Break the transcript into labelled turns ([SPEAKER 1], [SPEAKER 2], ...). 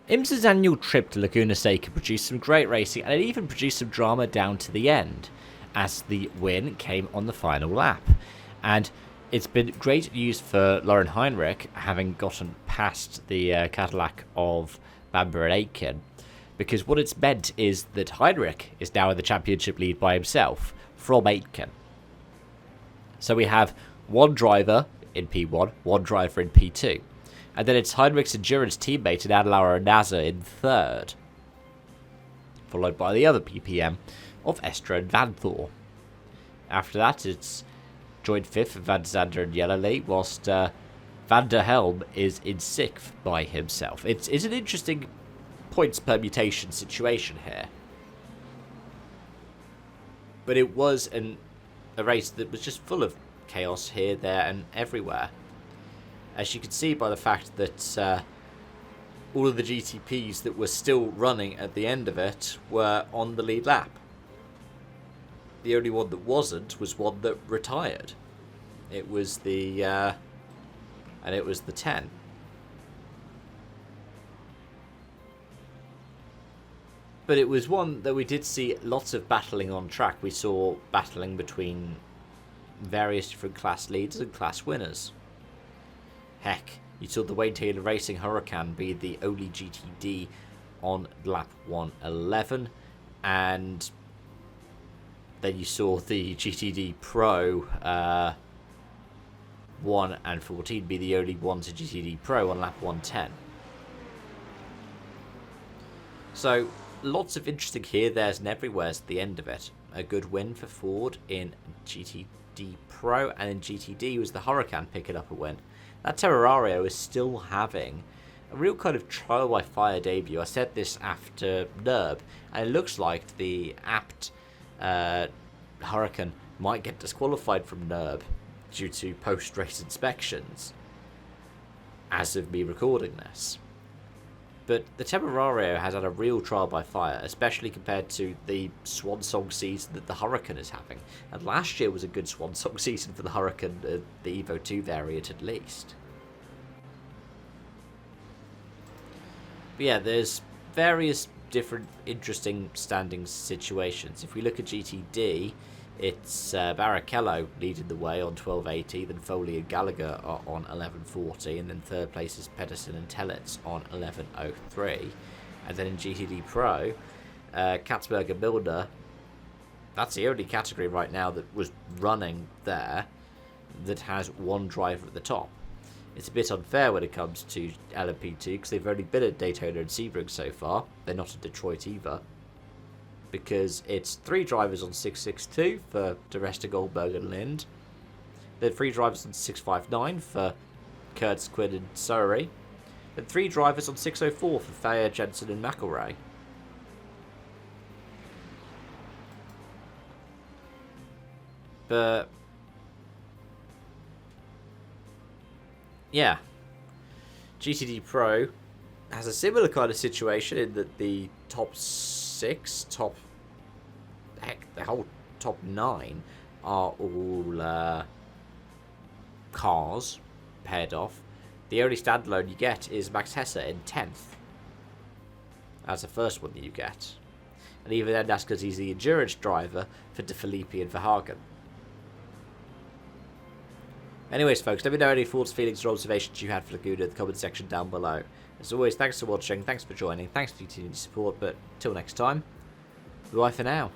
[SPEAKER 1] IMSA's annual trip to Laguna Seca produced some great racing, and it even produced some drama down to the end, as the win came on the final lap. And it's been great news for Lauren Heinrich, having gotten past the Cadillac of Bamber and Aitken, because what it's meant is that Heinrich is now in the championship lead by himself from Aitken. So we have one driver in P1, one driver in P2. And then it's Heinrich's endurance teammate in Adelara Naza in third, followed by the other PPM of Estra and Van Thor. After that, it's joint fifth for Van Zander and Yellowlee, whilst Van der Helm is in sixth by himself. It's an interesting points permutation situation here. But it was a race that was just full of chaos here, there, and everywhere. As you can see by the fact that all of the GTPs that were still running at the end of it were on the lead lap. The only one that wasn't was one that retired. It was the 10. But it was one that we did see lots of battling on track. We saw battling between various different class leaders and class winners. Heck, you saw the Wayne Taylor Racing Huracan be the only GTD on lap 111, and then you saw the GTD Pro 1 and 14 be the only ones in GTD Pro on lap 110. So, lots of interesting here, there's, and everywhere's at the end of it. A good win for Ford in GTD Pro, and in GTD was the Huracan picking up a win. That Terrario is still having a real kind of trial by fire debut. I said this after NERB, and it looks like the apt Huracan might get disqualified from NERB due to post-race inspections, as of me recording this. But the Temerario has had a real trial by fire, especially compared to the swan song season that the Huracan is having. And last year was a good swan song season for the Huracan, the Evo 2 variant at least. But yeah, there's various different interesting standing situations. If we look at GTD, it's Barrichello leading the way on 1280, then Foley and Gallagher are on 1140, and then third place is Pedersen and Tellitz on 1103. And then in GTD Pro, Katzberg and Milner, that's the only category right now that was running there that has one driver at the top. It's a bit unfair when it comes to LMP2 because they've only been at Daytona and Sebring so far. They're not at Detroit either, because it's 3 drivers on 662 for DeResta, Goldberg and Lind. Then 3 drivers on 659 for Kurtz, Quinn and Surrey. Then 3 drivers on 604 for Thayer, Jensen and McElroy. But yeah, GTD Pro has a similar kind of situation in that the top 6, the whole top 9 are all cars paired off. The only standalone you get is Max Hesse in 10th. That's the first one that you get. And even then, that's because he's the endurance driver for De Filippi and Verhagen. Anyways, folks, let me know any thoughts, feelings, or observations you had for Laguna in the comment section down below. As always, thanks for watching, thanks for joining, thanks for your continued support, but till next time, bye for now.